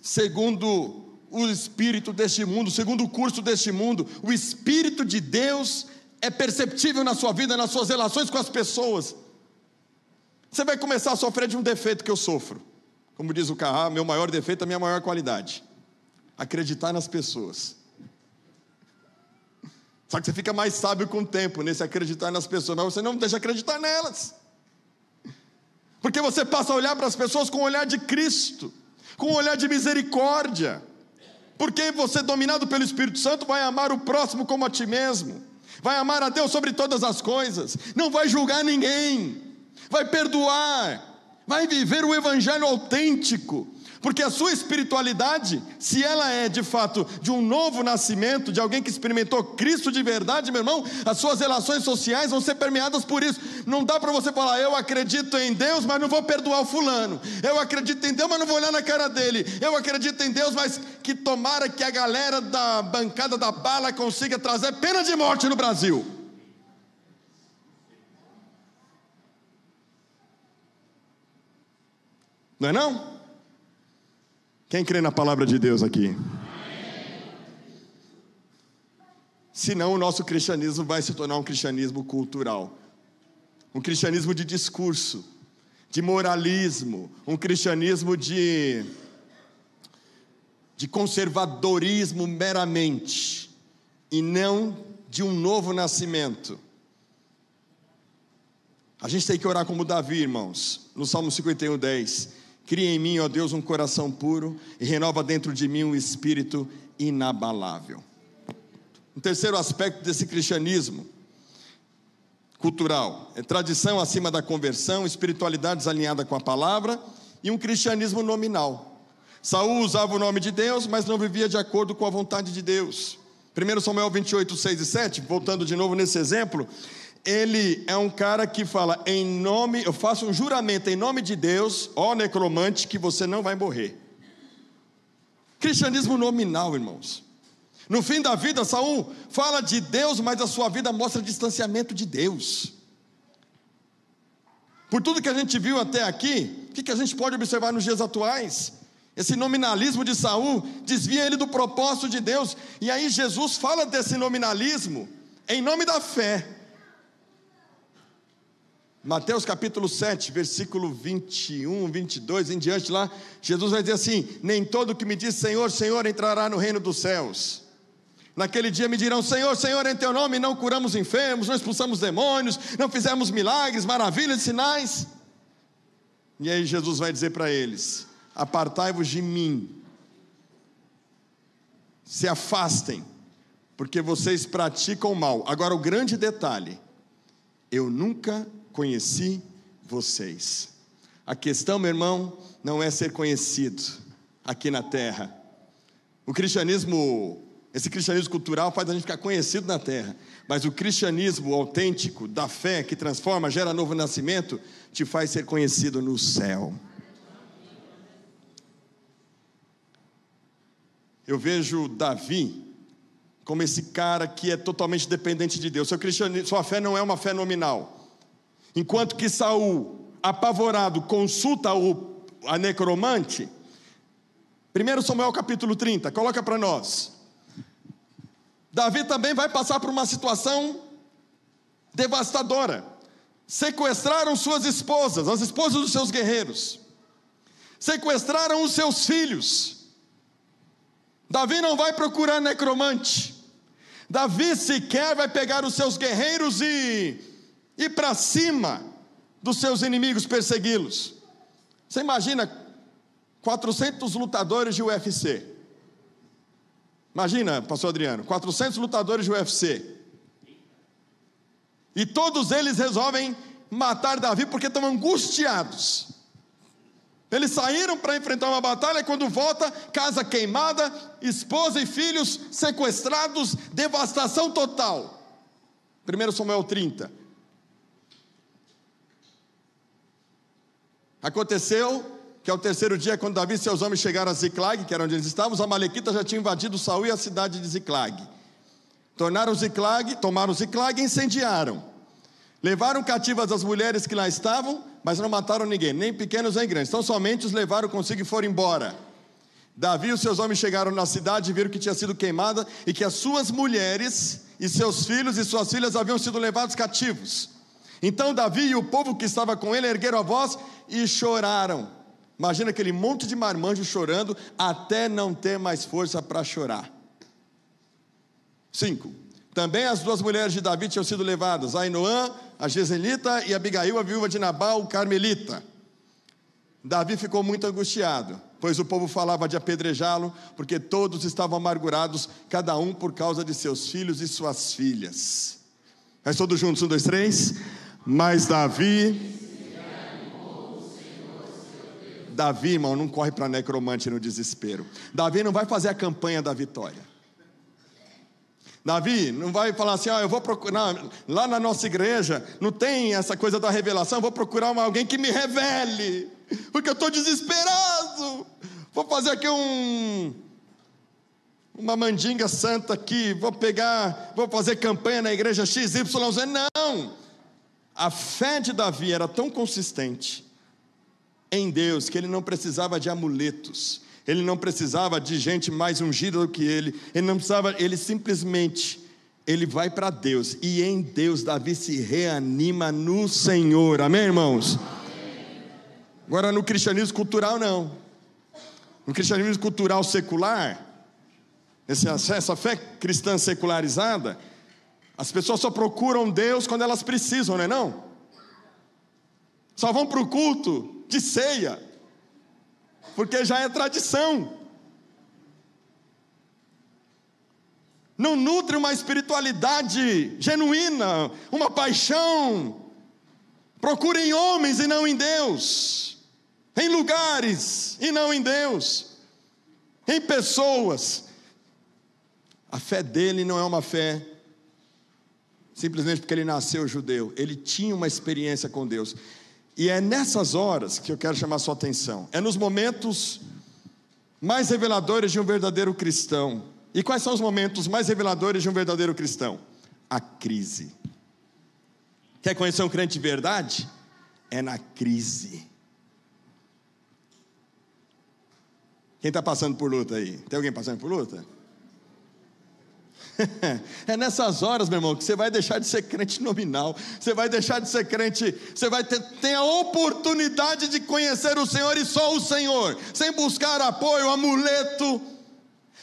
segundo o espírito deste mundo, segundo o curso deste mundo. O Espírito de Deus é perceptível na sua vida, nas suas relações com as pessoas. Você vai começar a sofrer de um defeito que eu sofro. Como diz o Carrá, meu maior defeito é a minha maior qualidade: acreditar nas pessoas. Só que você fica mais sábio com o tempo nesse acreditar nas pessoas, mas você não deixa acreditar nelas. Porque você passa a olhar para as pessoas com o olhar de Cristo, com o olhar de misericórdia. Porque você, dominado pelo Espírito Santo, vai amar o próximo como a ti mesmo, vai amar a Deus sobre todas as coisas, não vai julgar ninguém, vai perdoar, vai viver o evangelho autêntico. Porque a sua espiritualidade, se ela é de fato de um novo nascimento, de alguém que experimentou Cristo de verdade, meu irmão, as suas relações sociais vão ser permeadas por isso. Não dá para você falar: eu acredito em Deus, mas não vou perdoar o fulano. Eu acredito em Deus, mas não vou olhar na cara dele. Eu acredito em Deus, mas que tomara que a galera da bancada da bala consiga trazer pena de morte no Brasil. Não é não? Quem crê na palavra de Deus aqui? Senão o nosso cristianismo vai se tornar um cristianismo cultural, um cristianismo de discurso, de moralismo, um cristianismo de conservadorismo meramente, e não de um novo nascimento. A gente tem que orar como Davi, irmãos, no Salmo 51:10. Cria em mim, ó Deus, um coração puro e renova dentro de mim um espírito inabalável. Um terceiro aspecto desse cristianismo cultural é tradição acima da conversão, espiritualidade desalinhada com a palavra e um cristianismo nominal. Saul usava o nome de Deus, mas não vivia de acordo com a vontade de Deus. 1 Samuel 28, 6 e 7, voltando de novo nesse exemplo, ele é um cara que fala: eu faço um juramento em nome de Deus, ó necromante, que você não vai morrer. Cristianismo nominal, irmãos. No fim da vida, Saul fala de Deus, mas a sua vida mostra distanciamento de Deus. Por tudo que a gente viu até aqui, o que a gente pode observar nos dias atuais? Esse nominalismo de Saul desvia ele do propósito de Deus. E aí Jesus fala desse nominalismo em nome da fé. Mateus capítulo 7, versículo 21, 22 em diante lá, Jesus vai dizer assim: nem todo que me diz Senhor, Senhor entrará no reino dos céus. Naquele dia me dirão: Senhor, Senhor, em teu nome não curamos enfermos, não expulsamos demônios, não fizemos milagres, maravilhas e sinais. E aí Jesus vai dizer para eles: apartai-vos de mim, se afastem, porque vocês praticam o mal. Agora o grande detalhe: eu nunca conheci vocês. A questão, meu irmão, não é ser conhecido aqui na terra. Esse cristianismo cultural faz a gente ficar conhecido na terra, mas o cristianismo autêntico da fé que transforma, gera novo nascimento, te faz ser conhecido no céu. Eu vejo Davi como esse cara que é totalmente dependente de Deus. Sua fé não é uma fé nominal. Enquanto que Saul, apavorado, consulta a necromante. 1 Samuel capítulo 30, coloca para nós. Davi também vai passar por uma situação devastadora. Sequestraram suas esposas, as esposas dos seus guerreiros. Sequestraram os seus filhos. Davi não vai procurar necromante. Davi sequer vai pegar os seus guerreiros e ir para cima dos seus inimigos, persegui-los. Você imagina 400 lutadores de UFC. Imagina, pastor Adriano, 400 lutadores de UFC. E todos eles resolvem matar Davi porque estão angustiados. Eles saíram para enfrentar uma batalha, quando volta, casa queimada, esposa e filhos sequestrados, devastação total. 1 Samuel 30. Aconteceu que ao terceiro dia, quando Davi e seus homens chegaram a Ziclag, que era onde eles estavam, os amalequitas já tinham invadido Saul e a cidade de Ziclag. Tomaram Ziclag e incendiaram. Levaram cativas as mulheres que lá estavam, mas não mataram ninguém, nem pequenos nem grandes. Então somente os levaram consigo e foram embora. Davi e os seus homens chegaram na cidade e viram que tinha sido queimada e que as suas mulheres e seus filhos e suas filhas haviam sido levados cativos. Então Davi e o povo que estava com ele ergueram a voz e choraram. Imagina aquele monte de marmanjos chorando até não ter mais força para chorar. 5. Também as 2 mulheres de Davi tinham sido levadas, Ainoã, a Jezreelita, e Abigail, a viúva de Nabal, o Carmelita. Davi ficou muito angustiado, pois o povo falava de apedrejá-lo, porque todos estavam amargurados, cada um por causa de seus filhos e suas filhas. Mas todos juntos, 1, 2, 3. Mas Davi, irmão, não corre para necromante no desespero. Davi não vai fazer a campanha da vitória. Davi não vai falar assim, eu vou procurar, lá na nossa igreja, não tem essa coisa da revelação, eu vou procurar alguém que me revele, porque eu estou desesperado, vou fazer aqui uma mandinga santa aqui, vou fazer campanha na igreja XYZ, não, a fé de Davi era tão consistente em Deus, que ele não precisava de amuletos, ele não precisava de gente mais ungida do que ele não precisava, ele simplesmente, ele vai para Deus, e em Deus Davi se reanima no Senhor, amém, irmãos? Amém. Agora no cristianismo cultural não, no cristianismo cultural secular, essa fé cristã secularizada, as pessoas só procuram Deus quando elas precisam, não é não? Só vão para o culto de ceia, porque já é tradição. Não nutre uma espiritualidade genuína, uma paixão. Procura em homens e não em Deus, em lugares e não em Deus, em pessoas. A fé dele não é uma fé simplesmente porque ele nasceu judeu, ele tinha uma experiência com Deus. E é nessas horas que eu quero chamar a sua atenção. É nos momentos mais reveladores de um verdadeiro cristão. E quais são os momentos mais reveladores de um verdadeiro cristão? A crise. Quer conhecer um crente de verdade? É na crise. Quem está passando por luta aí? Tem alguém passando por luta? É nessas horas, meu irmão, que você vai deixar de ser crente nominal, você vai deixar de ser crente, você vai ter a oportunidade de conhecer o Senhor e só o Senhor, sem buscar apoio, amuleto.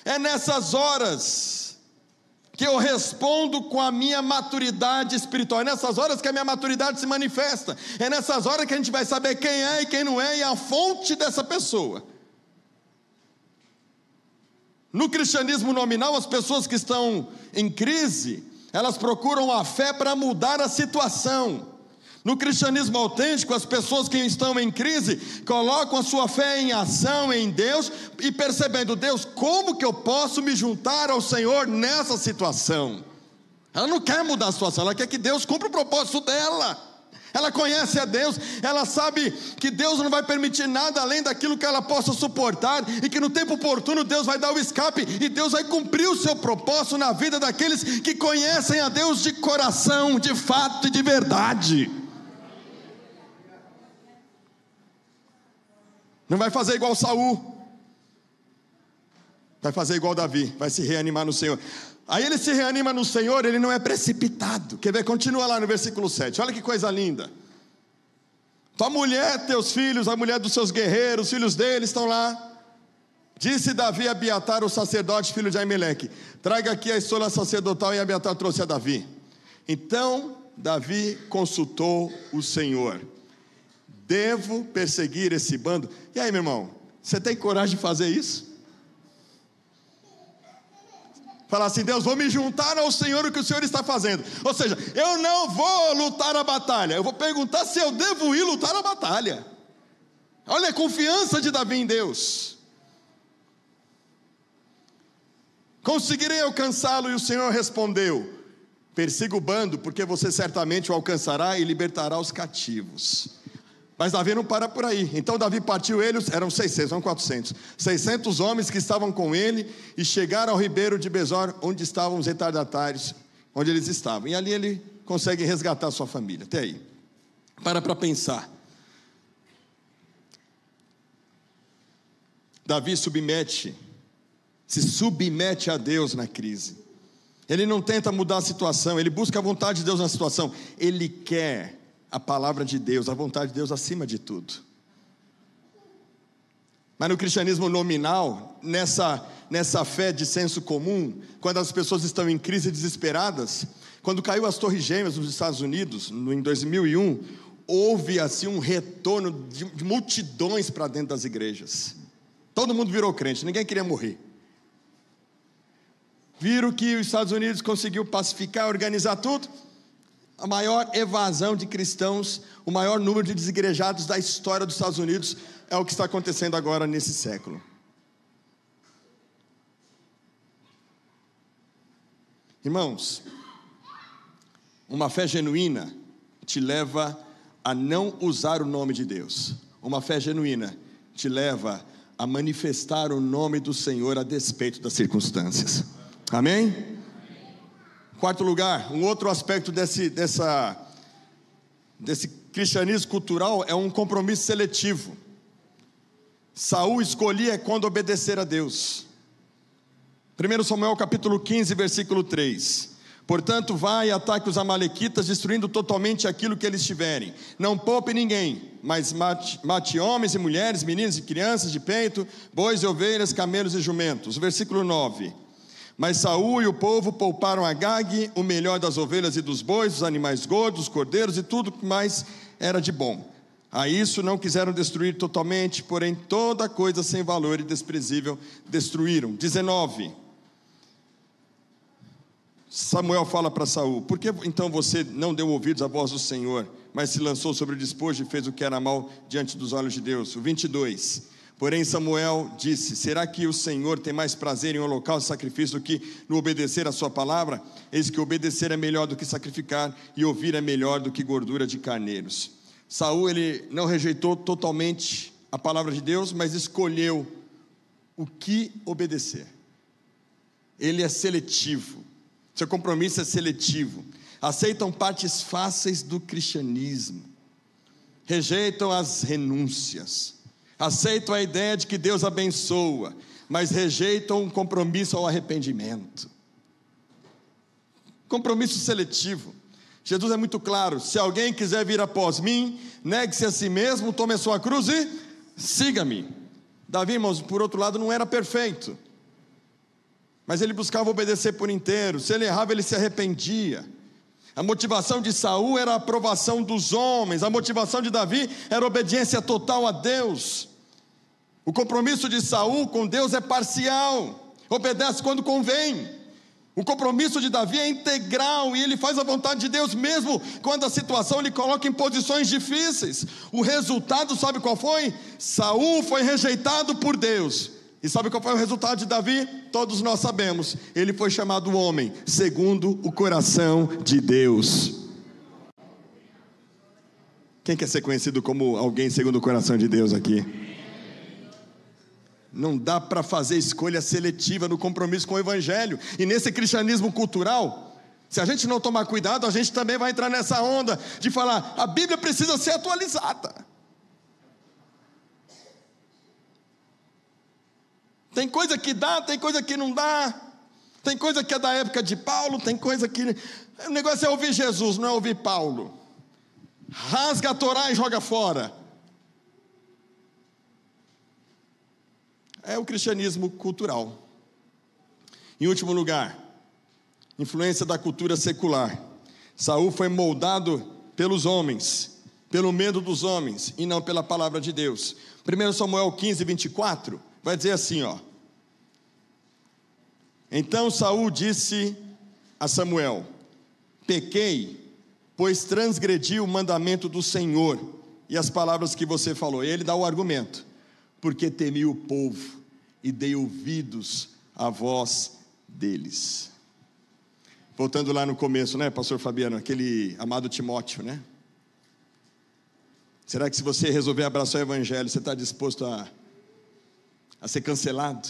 É nessas horas que eu respondo com a minha maturidade espiritual, é nessas horas que a minha maturidade se manifesta, é nessas horas que a gente vai saber quem é e quem não é, e a fonte dessa pessoa. No cristianismo nominal, as pessoas que estão em crise, elas procuram a fé para mudar a situação. No cristianismo autêntico, as pessoas que estão em crise, colocam a sua fé em ação em Deus, e percebendo, Deus, como que eu posso me juntar ao Senhor nessa situação? Ela não quer mudar a situação, ela quer que Deus cumpra o propósito dela. Ela conhece a Deus, ela sabe que Deus não vai permitir nada além daquilo que ela possa suportar, e que no tempo oportuno Deus vai dar o escape, e Deus vai cumprir o seu propósito na vida daqueles que conhecem a Deus de coração, de fato e de verdade. Não vai fazer igual Saul, vai fazer igual Davi, vai se reanimar no Senhor. Aí ele se reanima no Senhor, ele não é precipitado. Quer ver? Continua lá no versículo 7, olha que coisa linda. Tua mulher, teus filhos, a mulher dos seus guerreiros, os filhos deles estão lá. Disse Davi a Abiatar, o sacerdote, filho de Aimeleque: traga aqui a estola sacerdotal. E Abiatar trouxe a Davi. Então Davi consultou o Senhor: devo perseguir esse bando? E aí, meu irmão, você tem coragem de fazer isso? Falar assim: Deus, vou me juntar ao Senhor, o que o Senhor está fazendo. Ou seja, eu não vou lutar a batalha, eu vou perguntar se eu devo ir lutar a batalha. Olha a confiança de Davi em Deus. Conseguirei alcançá-lo? E o Senhor respondeu: persiga o bando, porque você certamente o alcançará e libertará os cativos. Mas Davi não para por aí. Então Davi partiu, eles eram 600, não 400. 600 homens que estavam com ele e chegaram ao ribeiro de Besor, onde estavam os retardatários, onde eles estavam. E ali ele consegue resgatar a sua família. Até aí. Para pensar. Davi se submete a Deus na crise. Ele não tenta mudar a situação, ele busca a vontade de Deus na situação. Ele quer a palavra de Deus, a vontade de Deus acima de tudo. Mas no cristianismo nominal, nessa fé de senso comum, quando as pessoas estão em crise desesperadas, quando caiu as Torres Gêmeas nos Estados Unidos, em 2001, houve assim um retorno de multidões para dentro das igrejas. Todo mundo virou crente, ninguém queria morrer. Viram que os Estados Unidos conseguiu pacificar, organizar tudo. A maior evasão de cristãos, o maior número de desigrejados da história dos Estados Unidos é o que está acontecendo agora nesse século. Irmãos, uma fé genuína te leva a não usar o nome de Deus. Uma fé genuína te leva a manifestar o nome do Senhor a despeito das circunstâncias. Amém? Quarto lugar, um outro aspecto desse cristianismo cultural é um compromisso seletivo. Saul escolhia quando obedecer a Deus. 1 Samuel capítulo 15, versículo 3. Portanto, vai e ataque os amalequitas, destruindo totalmente aquilo que eles tiverem. Não poupe ninguém, mas mate homens e mulheres, meninos e crianças de peito, bois e ovelhas, camelos e jumentos. Versículo 9. Mas Saul e o povo pouparam a Agag, o melhor das ovelhas e dos bois, dos animais gordos, dos cordeiros e tudo que mais era de bom. A isso não quiseram destruir totalmente, porém toda coisa sem valor e desprezível destruíram. 19. Samuel fala para Saul: por que então você não deu ouvidos à voz do Senhor, mas se lançou sobre o despojo e fez o que era mal diante dos olhos de Deus? O 22. Porém Samuel disse: será que o Senhor tem mais prazer em holocausto e sacrifício do que no obedecer a sua palavra? Eis que obedecer é melhor do que sacrificar, e ouvir é melhor do que gordura de carneiros. Saul, ele não rejeitou totalmente a palavra de Deus, mas escolheu o que obedecer. Ele é seletivo, seu compromisso é seletivo. Aceitam partes fáceis do cristianismo, rejeitam as renúncias, aceitam a ideia de que Deus abençoa, mas rejeitam um compromisso ao arrependimento. Compromisso seletivo. Jesus é muito claro: se alguém quiser vir após mim, negue-se a si mesmo, tome a sua cruz e siga-me. Davi, irmãos, por outro lado, não era perfeito, mas ele buscava obedecer por inteiro. Se ele errava, ele se arrependia. A motivação de Saul era a aprovação dos homens, a motivação de Davi era a obediência total a Deus. O compromisso de Saul com Deus é parcial, obedece quando convém. O compromisso de Davi é integral, e ele faz a vontade de Deus mesmo quando a situação lhe coloca em posições difíceis. O resultado, sabe qual foi? Saul foi rejeitado por Deus. E sabe qual foi o resultado de Davi? Todos nós sabemos. Ele foi chamado homem segundo o coração de Deus. Quem quer ser conhecido como alguém segundo o coração de Deus aqui? Não dá para fazer escolha seletiva no compromisso com o evangelho. E nesse cristianismo cultural, se a gente não tomar cuidado, a gente também vai entrar nessa onda de falar: a Bíblia precisa ser atualizada. Tem coisa que dá, tem coisa que não dá. Tem coisa que é da época de Paulo, tem coisa que... O negócio é ouvir Jesus, não é ouvir Paulo. Rasga a Torá e joga fora. É o cristianismo cultural. Em último lugar, influência da cultura secular. Saul foi moldado pelos homens, pelo medo dos homens, e não pela palavra de Deus. 1 Samuel 15, 24, vai dizer assim, ó: então Saul disse a Samuel: pequei, pois transgredi o mandamento do Senhor, e as palavras que você falou. E ele dá o argumento: porque temi o povo e dei ouvidos à voz deles. Voltando lá no começo, né, pastor Fabiano, aquele amado Timóteo, né? Será que se você resolver abraçar o evangelho, você está disposto a ser cancelado?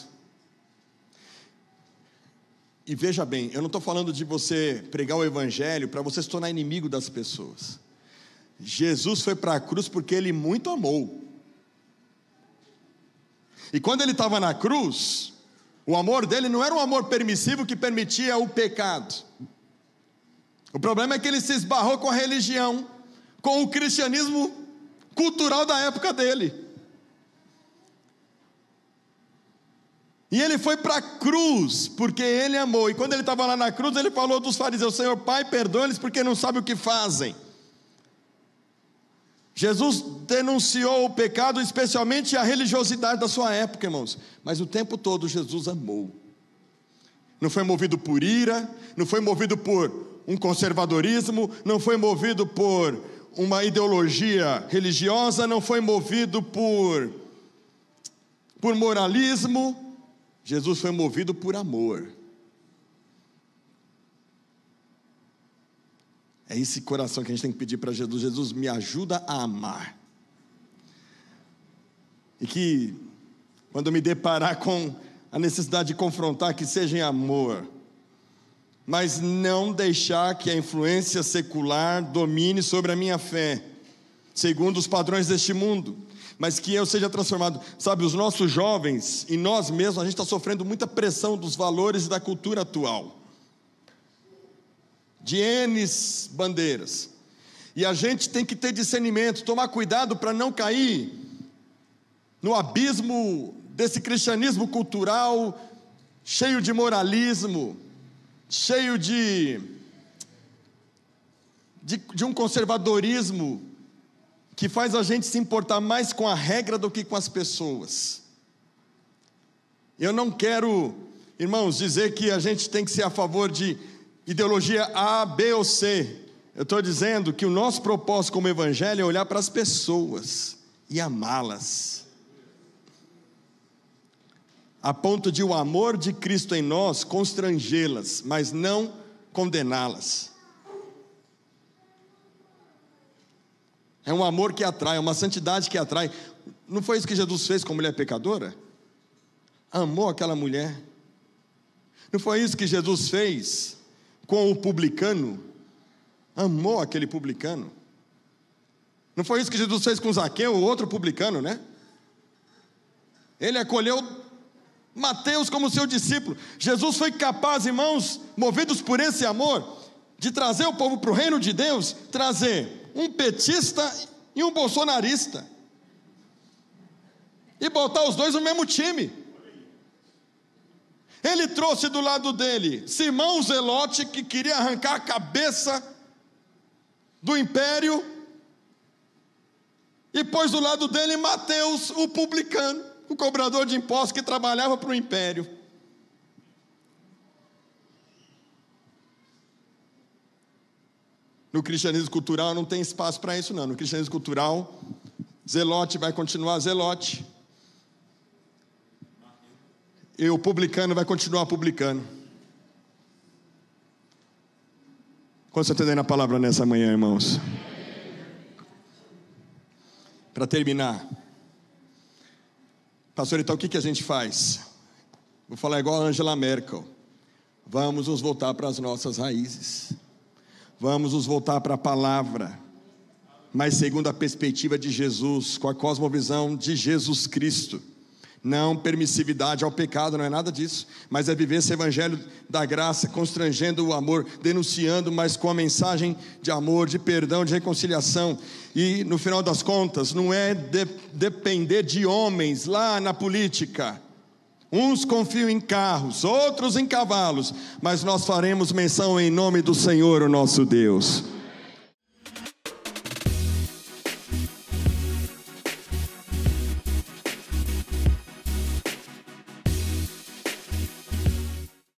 E veja bem, eu não estou falando de você pregar o evangelho para você se tornar inimigo das pessoas. Jesus foi para a cruz porque ele muito amou. E quando ele estava na cruz, o amor dele não era um amor permissivo que permitia o pecado. O problema é que ele se esbarrou com a religião, com o cristianismo cultural da época dele. E ele foi para a cruz porque ele amou. E quando ele estava lá na cruz, ele falou dos fariseus: Senhor, Pai, perdoa-lhes porque não sabem o que fazem. Jesus denunciou o pecado, especialmente a religiosidade da sua época, irmãos. Mas o tempo todo Jesus amou. Não foi movido por ira, não foi movido por um conservadorismo, não foi movido por uma ideologia religiosa, não foi movido por moralismo. Jesus foi movido por amor. É esse coração que a gente tem que pedir para Jesus: Jesus, me ajuda a amar. E que, quando eu me deparar com a necessidade de confrontar, que seja em amor, mas não deixar que a influência secular domine sobre a minha fé, segundo os padrões deste mundo, mas que eu seja transformado. Sabe, os nossos jovens e nós mesmos, a gente está sofrendo muita pressão dos valores e da cultura atual, de N bandeiras, e a gente tem que ter discernimento, tomar cuidado para não cair no abismo desse cristianismo cultural, cheio de moralismo, cheio de um conservadorismo, que faz a gente se importar mais com a regra do que com as pessoas. Eu não quero, irmãos, dizer que a gente tem que ser a favor de ideologia A, B ou C. Eu estou dizendo que o nosso propósito como evangelho é olhar para as pessoas e amá-las, a ponto de o amor de Cristo em nós constrangê-las, mas não condená-las. É um amor que atrai, é uma santidade que atrai. Não foi isso que Jesus fez com a mulher pecadora? Amou aquela mulher. Não foi isso que Jesus fez com o publicano? Amou aquele publicano. Não foi isso que Jesus fez com Zaqueu, o outro publicano, né? Ele acolheu Mateus como seu discípulo. Jesus foi capaz, irmãos, movidos por esse amor, de trazer o povo para o reino de Deus, trazer um petista e um bolsonarista, e botar os dois no mesmo time. Ele trouxe do lado dele Simão Zelote, que queria arrancar a cabeça do império, e pôs do lado dele Mateus, o publicano, o cobrador de impostos que trabalhava para o império. No cristianismo cultural não tem espaço para isso não. No cristianismo cultural, Zelote vai continuar Zelote, e o publicano vai continuar publicano. Quanto você está entendendo a palavra nessa manhã, irmãos? Para terminar, pastor, então o que a gente faz? Vou falar igual a Angela Merkel: vamos nos voltar para as nossas raízes, vamos nos voltar para a palavra, mas segundo a perspectiva de Jesus, com a cosmovisão de Jesus Cristo. Não permissividade ao pecado, não é nada disso, mas é viver esse evangelho da graça, constrangendo o amor, denunciando, mas com a mensagem de amor, de perdão, de reconciliação. E no final das contas, não é depender de homens lá na política. Uns confiam em carros, outros em cavalos, mas nós faremos menção em nome do Senhor, o nosso Deus.